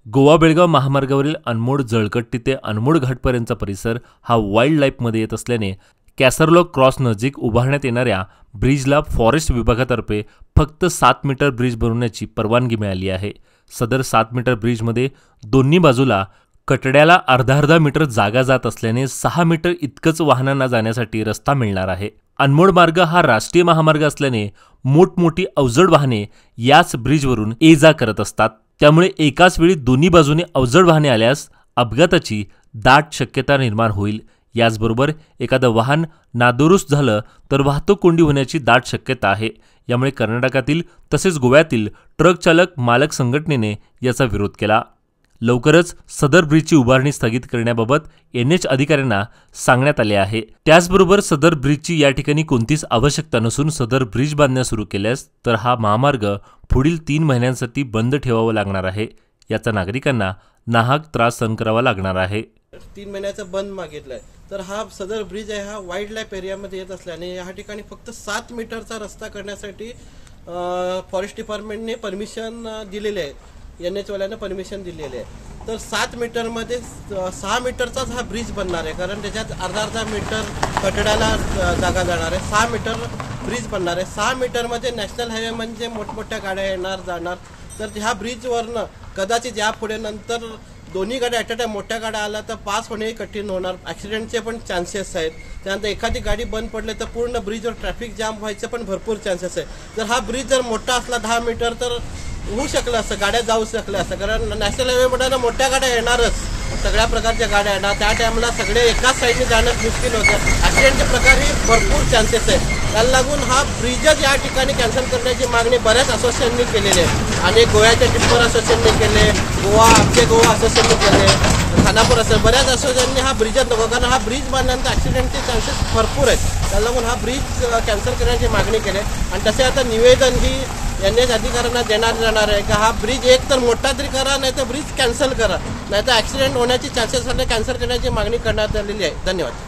गोवा बेळगाव महामार्गावरील अनमोड जळकट्टी ते अनमोड घाटपर्यंतचा परिसर हा वाईल्ड लाईफमध्ये येत असल्याने कॅसरलॉक क्रॉस नजीक उभारण्यात येणाऱ्या ब्रिजला फॉरेस्ट विभागातर्फे फक्त 7 मीटर ब्रिज बनवण्याची परवानगी मिळाली आहे। सदर 7 मीटर ब्रिजमध्ये दोन्ही बाजूला कटड्याला अर्धा मीटर जागा जात असल्याने 6 मीटर इतकंच वाहनांना जाण्यासाठी रस्ता मिळणार आहे। अनमोड मार्ग हा राष्ट्रीय महामार्ग असल्याने मोठमोठी अवजड वाहने याच ब्रिजवरून ये जा करत असतात। त्यामुळे एकाच वेळी दोन्ही बाजूने अवजड वाहने आल्यास अपघाताची दाट शक्यता निर्माण होईल। याचबरोबर एखादं वाहन नादुरुस्त झालं तर वाहतूक कोंडी होण्याची दाट शक्यता आहे। यामुळे कर्नाटकातील तसेच गोव्यातील ट्रक चालक मालक संघटनेने याचा विरोध केला। लवकरच सदर ब्रिजची उभारणी स्थगित करण्याबाबत NH अधिकाऱ्यांना सांगण्यात आले आहे। त्याचबरोबर सदर ब्रिजची या ठिकाणी कोणतीच आवश्यकता नसून सदर ब्रिज बांधण्यास सुरू केल्यास तर हा महामार्ग पुढील 3 महिन्यांसाठी बंद ठेवावा लागणार आहे। याचा नागरिकांना नाहक त्रास सहन करावा लागणार आहे। 3 महिन्याचा बंद मागितलाय तर हा सदर ब्रिज आहे हा वाईल्ड लाईफ एरियामध्ये येत असल्याने या ठिकाणी फक्त 7 मीटरचा रस्ता करण्यासाठी फॉरेस्ट डिपार्टमेंटने परमिशन दिलेले आहे। NH वाल्याने परमिशन दिलेली आहे। तर 7 मीटरमध्ये 6 मीटरचाच हा ब्रिज बनणार आहे, कारण त्याच्यात अर्धा मीटर कटड्याला जागा जाणार आहे। 6 मीटर ब्रिज बनणार आहे। 6 मीटरमध्ये नॅशनल हायवे म्हणजे मोठमोठ्या गाड्या येणार जाणार, तर ह्या ब्रिजवरनं कदाचित यापुढे नंतर दोन्ही गाड्या ॲट अ टाइम मोठ्या गाड्या आल्या तर पास होणे कठीण होणार, ॲक्सिडेंटचे पण चान्सेस आहेत। त्यानंतर एखादी गाडी बंद पडले तर पूर्ण ब्रिजवर ट्रॅफिक जाम व्हायचे पण भरपूर चान्सेस आहे। जर हा ब्रिज जर मोठा असला 10 मीटर तर होऊ शकलं असं, गाड्या जाऊ शकल्या असं, कारण नॅशनल हायवे म्हटलं मोठ्या गाड्या येणारच, सगळ्या प्रकारच्या गाड्या येणार। त्या टायमाला सगळे एकाच साईडने जाणं मुश्किल होतं, ॲक्सिडेंटचे प्रकारही भरपूर चान्सेस आहे। त्याला लागून हा ब्रिजच या ठिकाणी कॅन्सल करण्याची मागणी बऱ्याच असोसिएशननी केलेली आहे। आणि गोव्याच्या टिप्पर असोसिएशनने केले, गोवा असोसिएशनने केले, खानापूर असं बऱ्याच असोसिएशनने हा ब्रिजच नको, कारण हा ब्रिज बांधल्यानंतर ॲक्सिडेंटचे चान्सेस भरपूर आहेत। त्याला लागून हा ब्रिज कॅन्सल करण्याची मागणी केली आणि तसे आता निवेदन ही NH अधिकाऱ्यांना देणार जाणार आहे की हा ब्रिज एक तर मोठा तरी करा, नाही तर ब्रिज कॅन्सल करा, नाही तर ॲक्सिडेंट होण्याची चान्सेस कॅन्सल करण्याची मागणी करण्यात आलेली आहे। धन्यवाद।